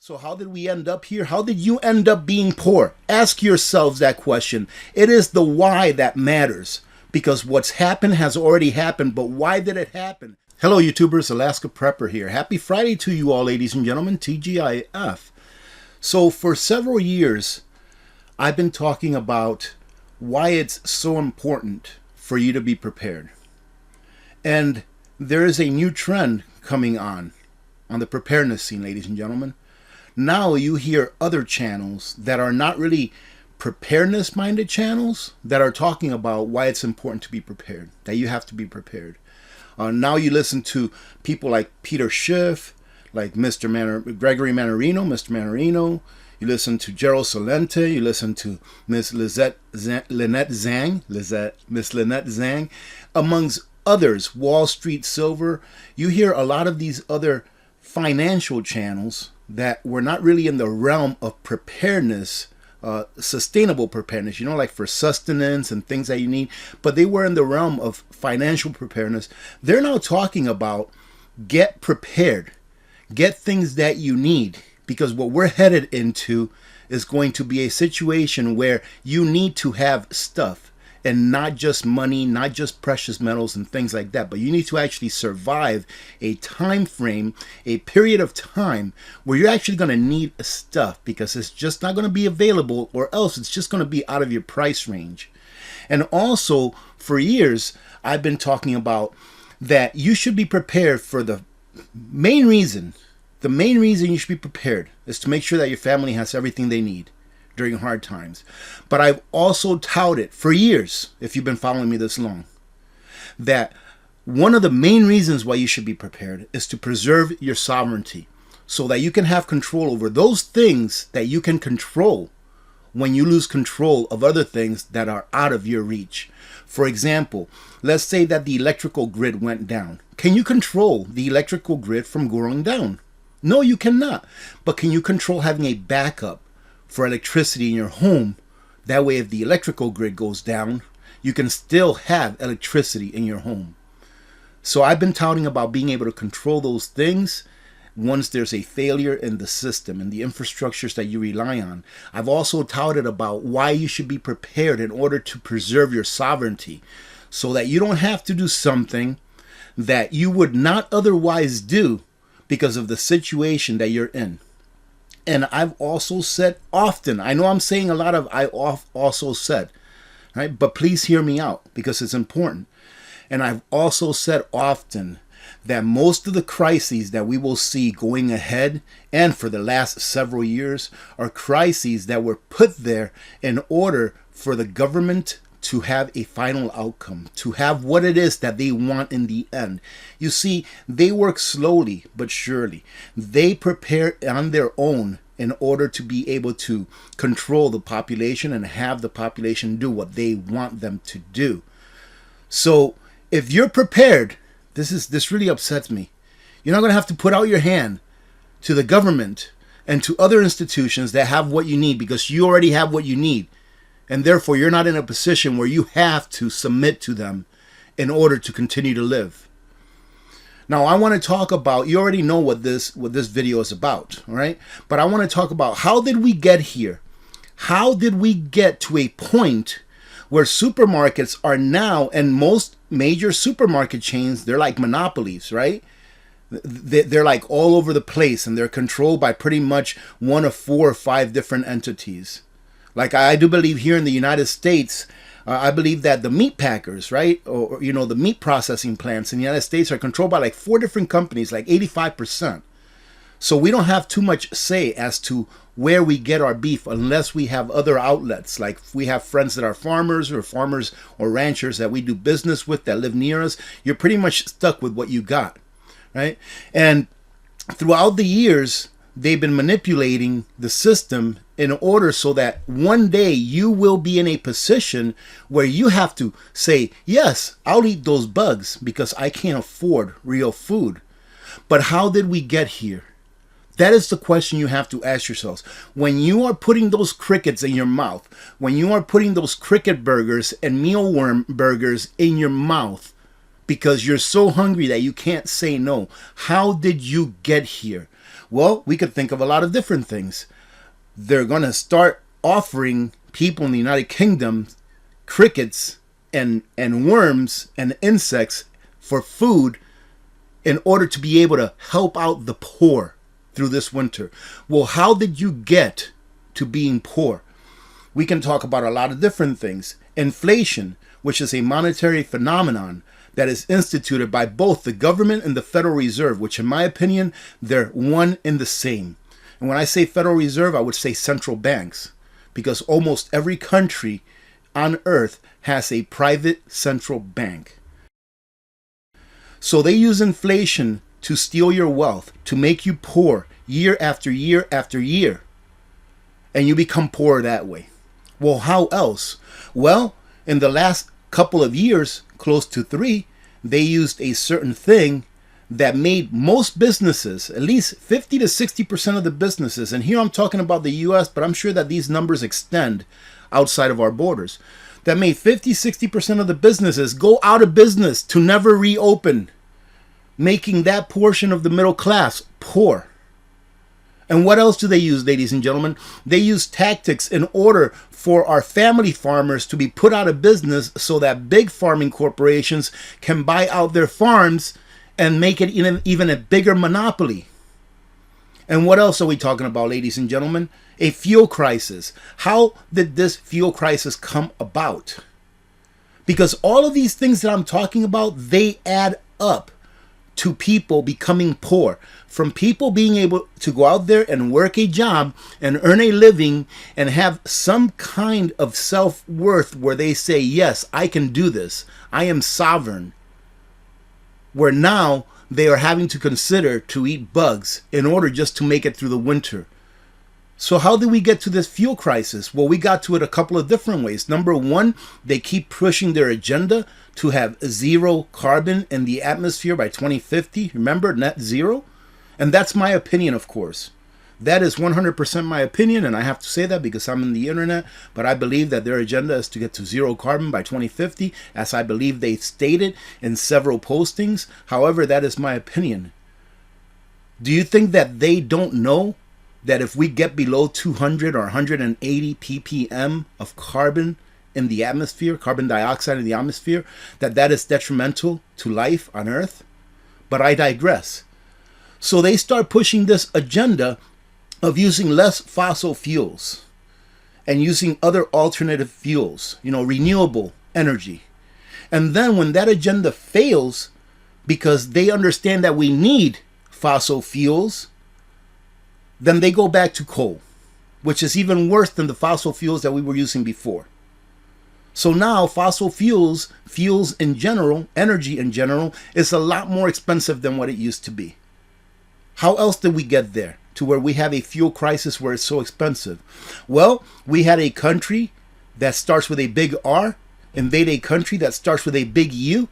So how did we end up here? How did you end up being poor? Ask yourselves that question. It is the why that matters, because what's happened has already happened, but why did it happen? Hello YouTubers, Alaska Prepper here. Happy Friday to you all, ladies and gentlemen, TGIF. So for several years, I've been talking about why it's so important for you to be prepared. And there is a new trend coming on the preparedness scene, ladies and gentlemen. Now you hear other channels that are not really preparedness-minded channels that are talking about why it's important to be prepared, that you have to be prepared. Now you listen to people like Peter Schiff, like Gregory Mannarino, Mr. Mannarino. You listen to Gerald Salente. You listen to Miss Lynette Zhang, amongst others, Wall Street Silver. You hear a lot of these other financial channels that were not really in the realm of preparedness, sustainable preparedness, you know, like for sustenance and things that you need, but they were in the realm of financial preparedness. They're now talking about get prepared, get things that you need, because what we're headed into is going to be a situation where you need to have stuff. And not just money, not just precious metals and things like that, but you need to actually survive a time frame, a period of time where you're actually going to need stuff, because it's just not going to be available, or else it's just going to be out of your price range. And also, for years, I've been talking about that you should be prepared for the main reason you should be prepared is to make sure that your family has everything they need during hard times. But I've also touted for years, if you've been following me this long, that one of the main reasons why you should be prepared is to preserve your sovereignty, so that you can have control over those things that you can control when you lose control of other things that are out of your reach. For example, let's say that the electrical grid went down. Can you control the electrical grid from going down? No, you cannot. But can you control having a backup for electricity in your home? That way, if the electrical grid goes down, you can still have electricity in your home. So I've been touting about being able to control those things once there's a failure in the system and the infrastructures that you rely on. I've also touted about why you should be prepared in order to preserve your sovereignty, so that you don't have to do something that you would not otherwise do because of the situation that you're in. And I've also said often, I know I'm saying a lot of also said, right? But please hear me out, because it's important. And I've also said often that most of the crises that we will see going ahead, and for the last several years, are crises that were put there in order for the government to have a final outcome, to have what it is that they want in the end. You see, they work slowly but surely. They prepare on their own in order to be able to control the population and have the population do what they want them to do. So if you're prepared, this really upsets me. You're not going to have to put out your hand to the government and to other institutions that have what you need, because you already have what you need. And therefore, you're not in a position where you have to submit to them in order to continue to live. Now, I want to talk about, you already know what this video is about, all right? But I want to talk about, how did we get here? How did we get to a point where supermarkets are now, and most major supermarket chains, they're like monopolies, right? They're like all over the place, and they're controlled by pretty much one of 4 or 5 different entities. Like I do believe here in the United States, I believe that the meat packers, right, or you know, the meat processing plants in the United States are controlled by like 4 different companies, like 85%. So we don't have too much say as to where we get our beef, unless we have other outlets. Like we have friends that are farmers or ranchers that we do business with that live near us. You're pretty much stuck with what you got, right? And throughout the years, they've been manipulating the system in order so that one day you will be in a position where you have to say, yes, I'll eat those bugs because I can't afford real food. But how did we get here? That is the question you have to ask yourselves. When you are putting those crickets in your mouth, when you are putting those cricket burgers and mealworm burgers in your mouth because you're so hungry that you can't say no, how did you get here? Well, we could think of a lot of different things. They're going to start offering people in the United Kingdom crickets and worms and insects for food in order to be able to help out the poor through this winter. Well, how did you get to being poor? We can talk about a lot of different things. Inflation, which is a monetary phenomenon that is instituted by both the government and the Federal Reserve, which in my opinion, they're one and the same. And when I say Federal Reserve, I would say central banks, because almost every country on earth has a private central bank. So they use inflation to steal your wealth, to make you poor year after year after year. And you become poor that way. Well, how else? Well, in the last couple of years, close to 3, they used a certain thing that made most businesses, at least 50 to 60% of the businesses, and here I'm talking about the US, but I'm sure that these numbers extend outside of our borders, that made 50-60% of the businesses go out of business to never reopen, making that portion of the middle class poor. And what else do they use, ladies and gentlemen? They use tactics in order for our family farmers to be put out of business so that big farming corporations can buy out their farms and make it even a bigger monopoly. And what else are we talking about, ladies and gentlemen? A fuel crisis. How did this fuel crisis come about? Because all of these things that I'm talking about, they add up to people becoming poor, from people being able to go out there and work a job and earn a living and have some kind of self-worth where they say, yes, I can do this, I am sovereign, where now they are having to consider to eat bugs in order just to make it through the winter. So how did we get to this fuel crisis? Well, we got to it a couple of different ways. Number one, they keep pushing their agenda to have zero carbon in the atmosphere by 2050. Remember, net zero? And that's my opinion, of course. That is 100% my opinion, and I have to say that because I'm in the internet, but I believe that their agenda is to get to zero carbon by 2050, as I believe they stated in several postings. However, that is my opinion. Do you think that they don't know that if we get below 200 or 180 ppm of carbon in the atmosphere, carbon dioxide in the atmosphere, that is detrimental to life on Earth? But I digress. So they start pushing this agenda of using less fossil fuels and using other alternative fuels, renewable energy. And then when that agenda fails, because they understand that we need fossil fuels, then they go back to coal, which is even worse than the fossil fuels that we were using before. So now fossil fuels in general, energy in general, is a lot more expensive than what it used to be. How else did we get there to where we have a fuel crisis where it's so expensive? Well, we had a country that starts with a big R invade a country that starts with a big U.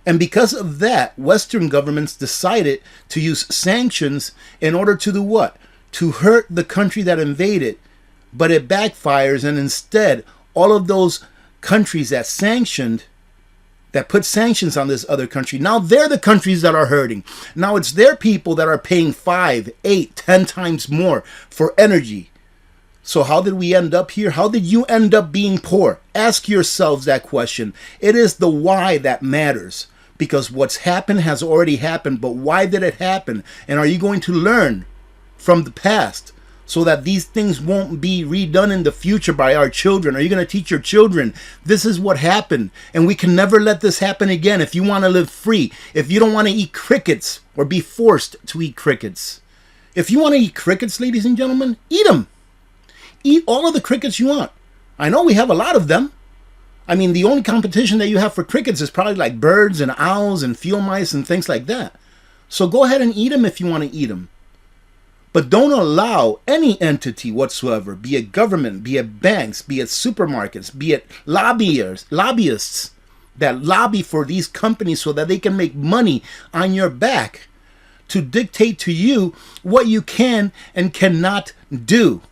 And because of that, Western governments decided to use sanctions in order to do what? To hurt the country that invaded. But it backfires, and instead, all of those countries that put sanctions on this other country, now they're the countries that are hurting. Now it's their people that are paying 5, 8, 10 times more for energy. So how did we end up here? How did you end up being poor? Ask yourselves that question. It is the why that matters, because what's happened has already happened, but why did it happen? And are you going to learn from the past so that these things won't be redone in the future by our children? Are you going to teach your children, this is what happened, and we can never let this happen again? If you want to live free, if you don't want to eat crickets or be forced to eat crickets, if you want to eat crickets, ladies and gentlemen, eat them. Eat all of the crickets you want. I know we have a lot of them. I mean, the only competition that you have for crickets is probably like birds and owls and field mice and things like that. So go ahead and eat them if you want to eat them. But don't allow any entity whatsoever, be it government, be it banks, be it supermarkets, be it lobbyists that lobby for these companies so that they can make money on your back, to dictate to you what you can and cannot do.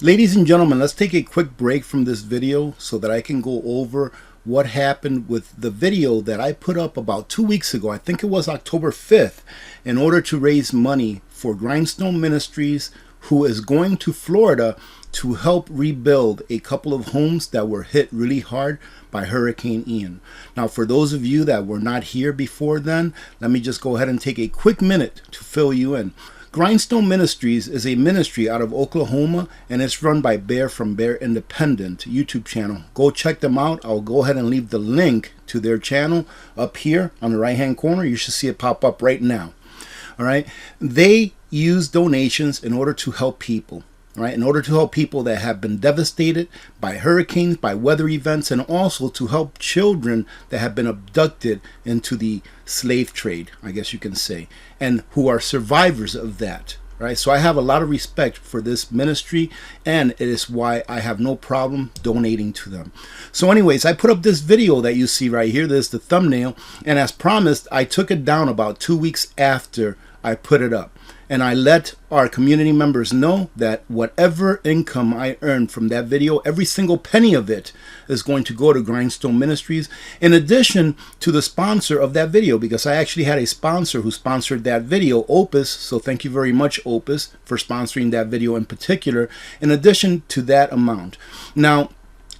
Ladies and gentlemen, let's take a quick break from this video so that I can go over what happened with the video that I put up about 2 weeks ago. I think it was October 5th, in order to raise money for Grindstone Ministries, who is going to Florida to help rebuild a couple of homes that were hit really hard by Hurricane Ian. Now, for those of you that were not here before then, let me just go ahead and take a quick minute to fill you in. Grindstone Ministries is a ministry out of Oklahoma, and it's run by Bear from Bear Independent YouTube channel. Go check them out. I'll go ahead and leave the link to their channel up here on the right hand corner. You should see it pop up right now. All right. They use donations in order to help people. Right, in order to help people that have been devastated by hurricanes, by weather events, and also to help children that have been abducted into the slave trade, I guess you can say, and who are survivors of that. Right, so I have a lot of respect for this ministry, and it is why I have no problem donating to them. So anyways, I put up this video that you see right here. This is the thumbnail, and as promised, I took it down about 2 weeks after I put it up. And I let our community members know that whatever income I earned from that video, every single penny of it is going to go to Grindstone Ministries, in addition to the sponsor of that video, because I actually had a sponsor who sponsored that video, Opus. So thank you very much, Opus, for sponsoring that video in particular, in addition to that amount. Now,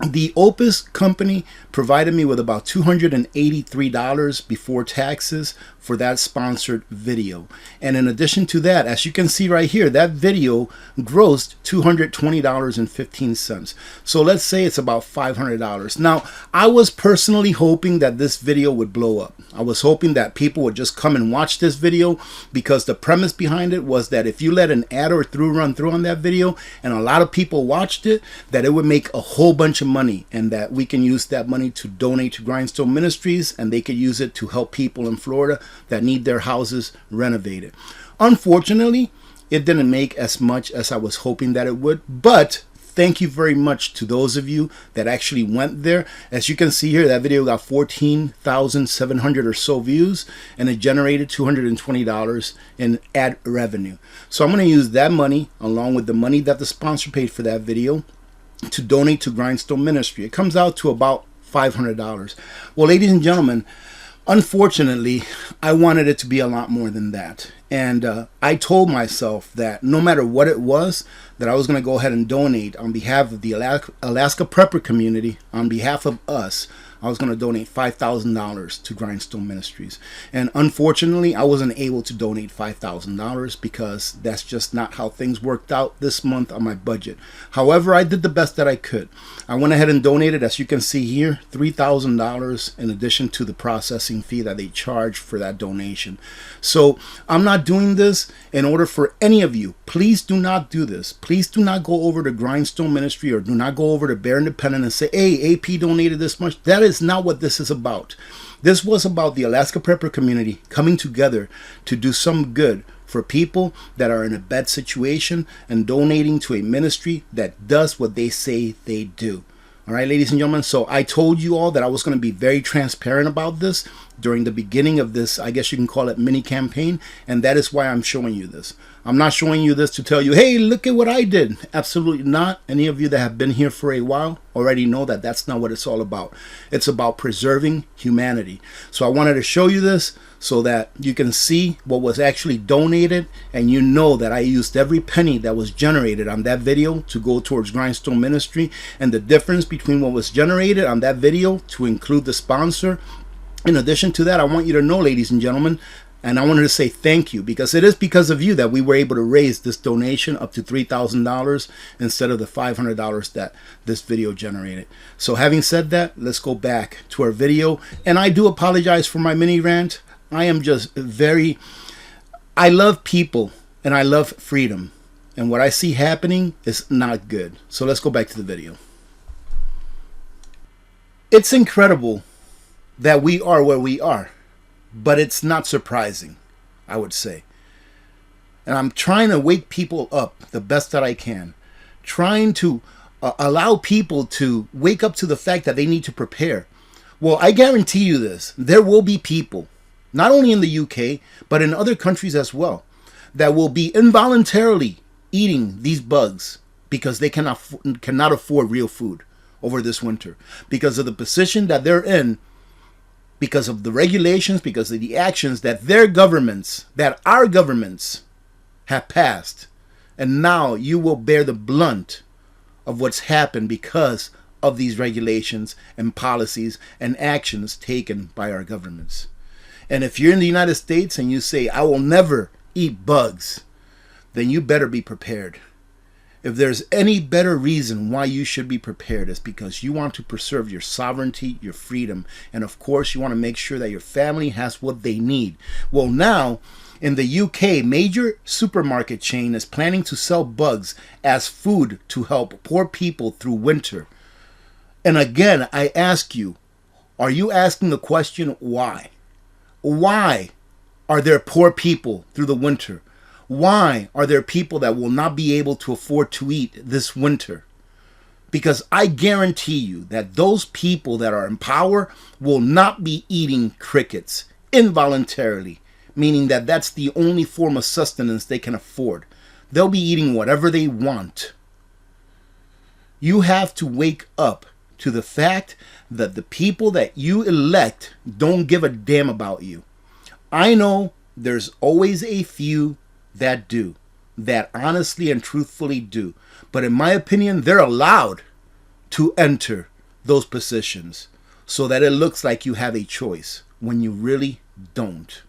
the Opus company provided me with about $283 before taxes for that sponsored video. And in addition to that, as you can see right here, that video grossed $220.15. So let's say it's about $500. Now, I was personally hoping that this video would blow up. I was hoping that people would just come and watch this video, because the premise behind it was that if you let an ad or run through on that video and a lot of people watched it, that it would make a whole bunch of money, and that we can use that money to donate to Grindstone Ministries, and they could use it to help people in Florida that need their houses renovated. Unfortunately, it didn't make as much as I was hoping that it would, but thank you very much to those of you that actually went there. As you can see here, that video got 14,700 or so views, and it generated $220 in ad revenue. So I'm going to use that money, along with the money that the sponsor paid for that video, to donate to Grindstone Ministry. It comes out to about $500. Well, ladies and gentlemen, unfortunately, I wanted it to be a lot more than that. And I told myself that no matter what it was, that I was going to go ahead and donate on behalf of the Alaska Prepper community, on behalf of us. I was going to donate $5,000 to Grindstone Ministries. And unfortunately, I wasn't able to donate $5,000 because that's just not how things worked out this month on my budget. However, I did the best that I could. I went ahead and donated, as you can see here, $3,000 in addition to the processing fee that they charge for that donation. So I'm not doing this in order for any of you. Please do not do this. Please do not go over to Grindstone Ministry, or do not go over to Bear Independent and say, hey, AP donated this much. That is not what this is about. This was about the Alaska Prepper community coming together to do some good for people that are in a bad situation, and donating to a ministry that does what they say they do. All right, ladies and gentlemen, so I told you all that I was going to be very transparent about this during the beginning of this, I guess you can call it, mini campaign, and that is why I'm showing you this. I'm not showing you this to tell you, hey, look at what I did. Absolutely not. Any of you that have been here for a while already know that that's not what it's all about. It's about preserving humanity. So I wanted to show you this so that you can see what was actually donated, and you know that I used every penny that was generated on that video to go towards Grindstone Ministry, and the difference between what was generated on that video to include the sponsor. In addition to that, I want you to know, ladies and gentlemen, and I wanted to say thank you, because it is because of you that we were able to raise this donation up to $3,000 instead of the $500 that this video generated. So having said that, let's go back to our video. And I do apologize for my mini rant. I am just I love people and I love freedom. And what I see happening is not good. So let's go back to the video. It's incredible that we are where we are, but it's not surprising, I would say. And I'm trying to wake people up the best that I can, trying to allow people to wake up to the fact that they need to prepare. Well, I guarantee you this, there will be people, not only in the UK, but in other countries as well, that will be involuntarily eating these bugs because they cannot afford real food over this winter, because of the position that they're in, because of the regulations, because of the actions that their governments, that our governments have passed. And now you will bear the blunt of what's happened because of these regulations and policies and actions taken by our governments. And if you're in the United States and you say, I will never eat bugs, then you better be prepared. If there's any better reason why you should be prepared, it's because you want to preserve your sovereignty, your freedom, and of course you want to make sure that your family has what they need. Well, now in the UK, major supermarket chain is planning to sell bugs as food to help poor people through winter. And again, I ask you, are you asking the question why? Why are there poor people through the winter? Why are there people that will not be able to afford to eat this winter? Because I guarantee you that those people that are in power will not be eating crickets involuntarily, meaning that that's the only form of sustenance they can afford. They'll be eating whatever they want. You have to wake up to the fact that the people that you elect don't give a damn about you. I know there's always a few that do, that honestly and truthfully do. But in my opinion, they're allowed to enter those positions so that it looks like you have a choice when you really don't.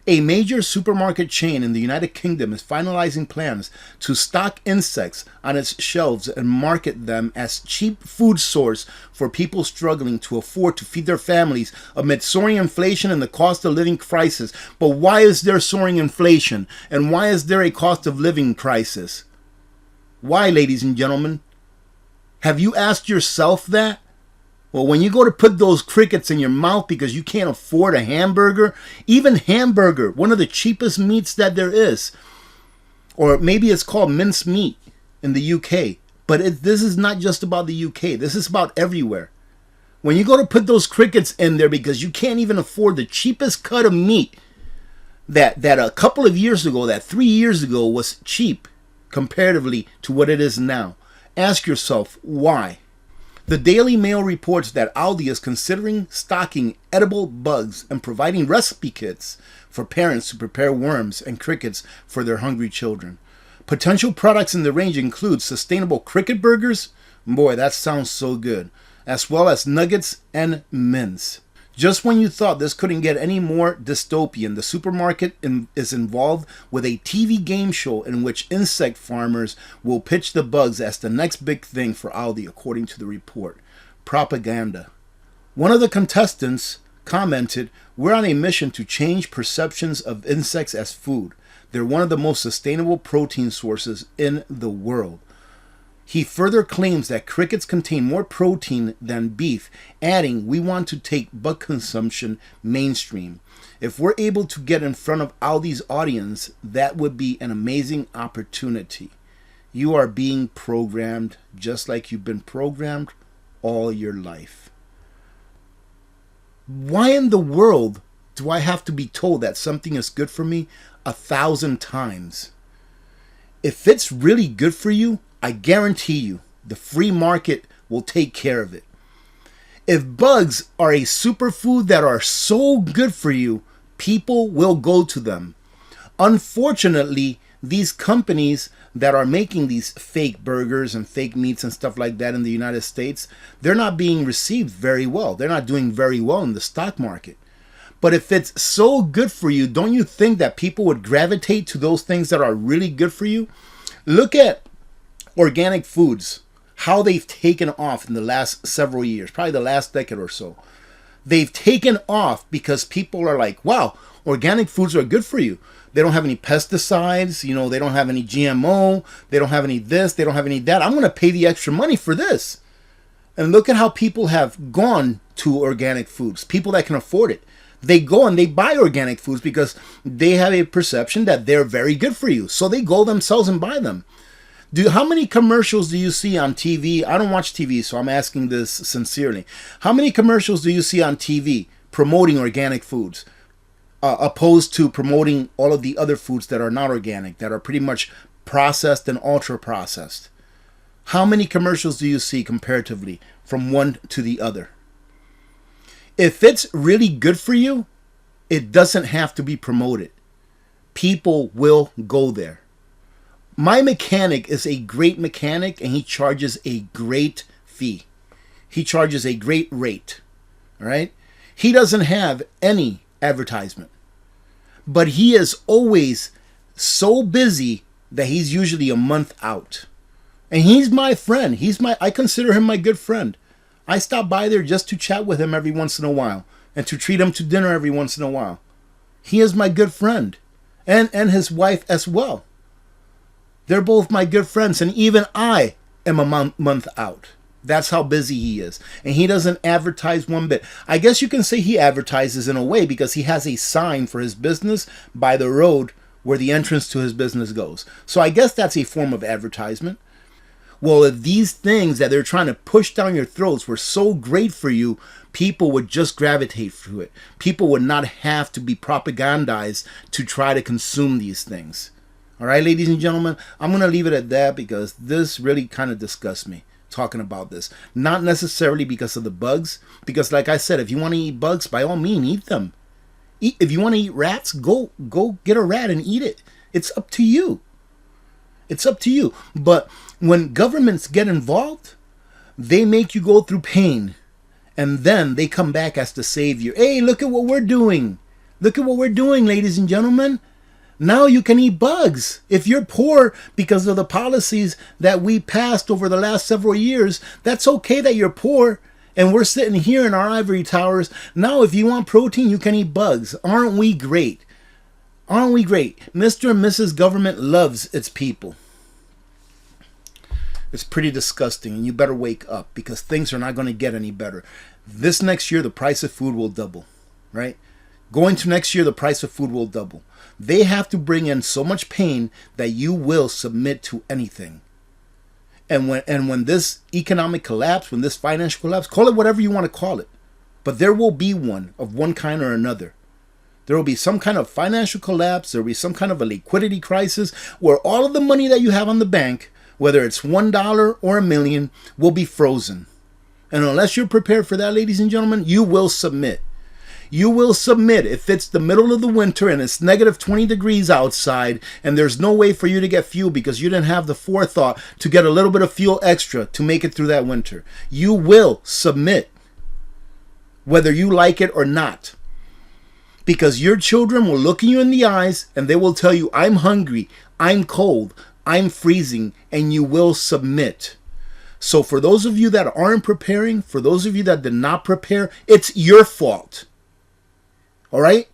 A major supermarket chain in the United Kingdom is finalizing plans to stock insects on its shelves and market them as cheap food source for people struggling to afford to feed their families amid soaring inflation and the cost of living crisis. But why is there soaring inflation? And why is there a cost of living crisis? Why, ladies and gentlemen? Have you asked yourself that? Well, when you go to put those crickets in your mouth because you can't afford a hamburger, even hamburger, one of the cheapest meats that there is, or maybe it's called minced meat in the UK, but this is not just about the UK. This is about everywhere. When you go to put those crickets in there because you can't even afford the cheapest cut of meat that a couple of years ago, that 3 years ago was cheap comparatively to what it is now, ask yourself why. The Daily Mail reports that Aldi is considering stocking edible bugs and providing recipe kits for parents to prepare worms and crickets for their hungry children. Potential products in the range include sustainable cricket burgers, boy, that sounds so good, as well as nuggets and mince. Just when you thought this couldn't get any more dystopian, the supermarket is involved with a TV game show in which insect farmers will pitch the bugs as the next big thing for Aldi, according to the report. Propaganda. One of the contestants commented, "We're on a mission to change perceptions of insects as food. They're one of the most sustainable protein sources in the world." He further claims that crickets contain more protein than beef, adding, "We want to take bug consumption mainstream. If we're able to get in front of Aldi's audience, that would be an amazing opportunity. You are being programmed just like you've been programmed all your life." Why in the world do I have to be told that something is good for me 1,000 times? If it's really good for you, I guarantee you, the free market will take care of it. If bugs are a superfood that are so good for you, people will go to them. Unfortunately, these companies that are making these fake burgers and fake meats and stuff like that in the United States, they're not being received very well. They're not doing very well in the stock market. But if it's so good for you, don't you think that people would gravitate to those things that are really good for you? Look at organic foods, how they've taken off in the last several years, probably the last decade or so. They've taken off because people are like, wow, organic foods are good for you. They don't have any pesticides, they don't have any GMO, they don't have any this, they don't have any that. I'm going to pay the extra money for this. And look at how people have gone to organic foods, people that can afford it. They go and they buy organic foods because they have a perception that they're very good for you. So they go themselves and buy them. How many commercials do you see on TV? I don't watch TV, so I'm asking this sincerely. How many commercials do you see on TV promoting organic foods, opposed to promoting all of the other foods that are not organic, that are pretty much processed and ultra-processed? How many commercials do you see comparatively from one to the other? If it's really good for you, it doesn't have to be promoted. People will go there. My mechanic is a great mechanic, and he charges a great fee. He charges a great rate. All right? He doesn't have any advertisement, but he is always so busy that he's usually a month out. And he's my friend. I consider him my good friend. I stop by there just to chat with him every once in a while and to treat him to dinner every once in a while. He is my good friend, and his wife as well. They're both my good friends, and even I am a month out. That's how busy he is. And he doesn't advertise one bit. I guess you can say he advertises in a way because he has a sign for his business by the road where the entrance to his business goes. So I guess that's a form of advertisement. Well, if these things that they're trying to push down your throats were so great for you, people would just gravitate to it. People would not have to be propagandized to try to consume these things. All right, ladies and gentlemen, I'm going to leave it at that because this really kind of disgusts me talking about this. Not necessarily because of the bugs, because like I said, if you want to eat bugs, by all means, eat them. If you want to eat rats, go get a rat and eat it. It's up to you. It's up to you. But when governments get involved, they make you go through pain. And then they come back as the savior. Hey, look at what we're doing. Look at what we're doing, ladies and gentlemen. Now you can eat bugs. If you're poor because of the policies that we passed over the last several years, that's okay that you're poor. And we're sitting here in our ivory towers. Now, if you want protein, you can eat bugs. Aren't we great? Aren't we great? Mr. and Mrs. Government loves its people. It's pretty disgusting, and you better wake up because things are not going to get any better. This next year, the price of food will double, right? Going to next year, the price of food will double. They have to bring in so much pain that you will submit to anything. And when this economic collapse, when this financial collapse, call it whatever you want to call it, but there will be one of one kind or another. There will be some kind of financial collapse. There will be some kind of a liquidity crisis where all of the money that you have on the bank, whether it's $1 or $1 million, will be frozen. And unless you're prepared for that, ladies and gentlemen, you will submit. You will submit if it's the middle of the winter and it's negative 20 degrees outside and there's no way for you to get fuel because you didn't have the forethought to get a little bit of fuel extra to make it through that winter. You will submit, whether you like it or not. Because your children will look you in the eyes and they will tell you, I'm hungry, I'm cold, I'm freezing, and you will submit. So for those of you that aren't preparing, for those of you that did not prepare, it's your fault. All right?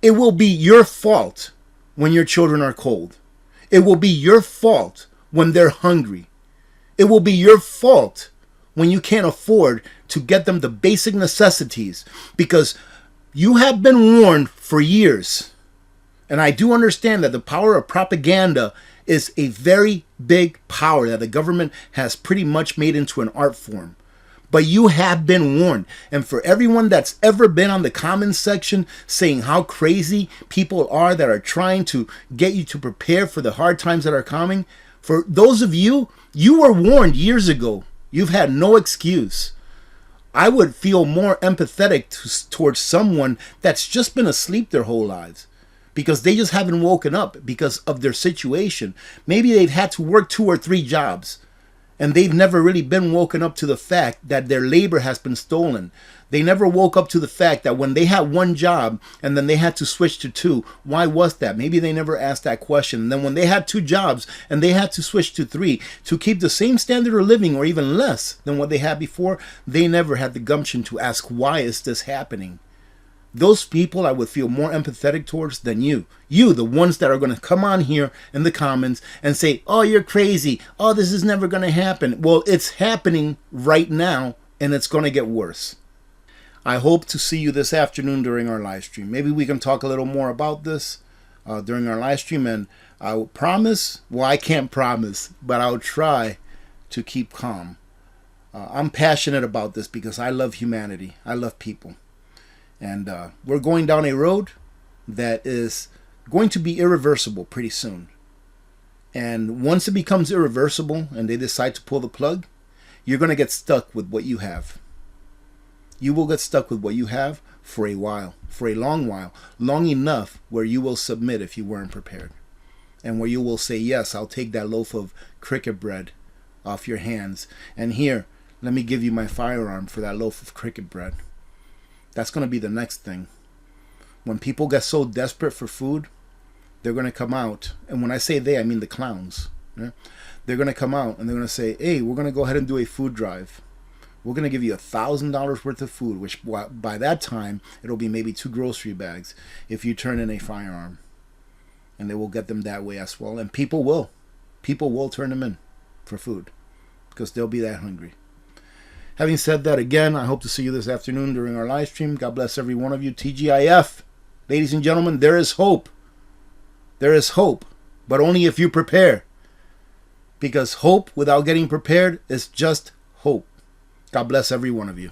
It will be your fault when your children are cold. It will be your fault when they're hungry. It will be your fault when you can't afford to get them the basic necessities because you have been warned for years. And I do understand that the power of propaganda is a very big power that the government has pretty much made into an art form. But you have been warned. And for everyone that's ever been on the comments section saying how crazy people are that are trying to get you to prepare for the hard times that are coming, for those of you, you were warned years ago. You've had no excuse. I would feel more empathetic towards someone that's just been asleep their whole lives because they just haven't woken up because of their situation. Maybe they've had to work 2 or 3 jobs. And they've never really been woken up to the fact that their labor has been stolen. They never woke up to the fact that when they had 1 job and then they had to switch to 2, why was that? Maybe they never asked that question. And then when they had 2 jobs and they had to switch to 3 to keep the same standard of living or even less than what they had before, they never had the gumption to ask, why is this happening? Those people I would feel more empathetic towards than you. You, the ones that are going to come on here in the comments and say, oh, you're crazy. Oh, this is never going to happen. Well, it's happening right now, and it's going to get worse. I hope to see you this afternoon during our live stream. Maybe we can talk a little more about this during our live stream, and I will promise, well, I can't promise, but I'll try to keep calm. I'm passionate about this because I love humanity. I love people. And we're going down a road that is going to be irreversible pretty soon. And once it becomes irreversible and they decide to pull the plug, you're going to get stuck with what you have. You will get stuck with what you have for a while, for a long while, long enough where you will submit if you weren't prepared. and where you will say, yes, I'll take that loaf of cricket bread off your hands. And here, let me give you my firearm for that loaf of cricket bread. That's going to be the next thing. When people get so desperate for food, they're going to come out. And when I say they, I mean the clowns. Yeah? They're going to come out and they're going to say, hey, we're going to go ahead and do a food drive. We're going to give you $1,000 worth of food, which by that time, it'll be maybe 2 grocery bags if you turn in a firearm. And they will get them that way as well. And people will. People will turn them in for food because they'll be that hungry. Having said that, again, I hope to see you this afternoon during our live stream. God bless every one of you. TGIF. Ladies and gentlemen, there is hope. There is hope, but only if you prepare. Because hope without getting prepared is just hope. God bless every one of you.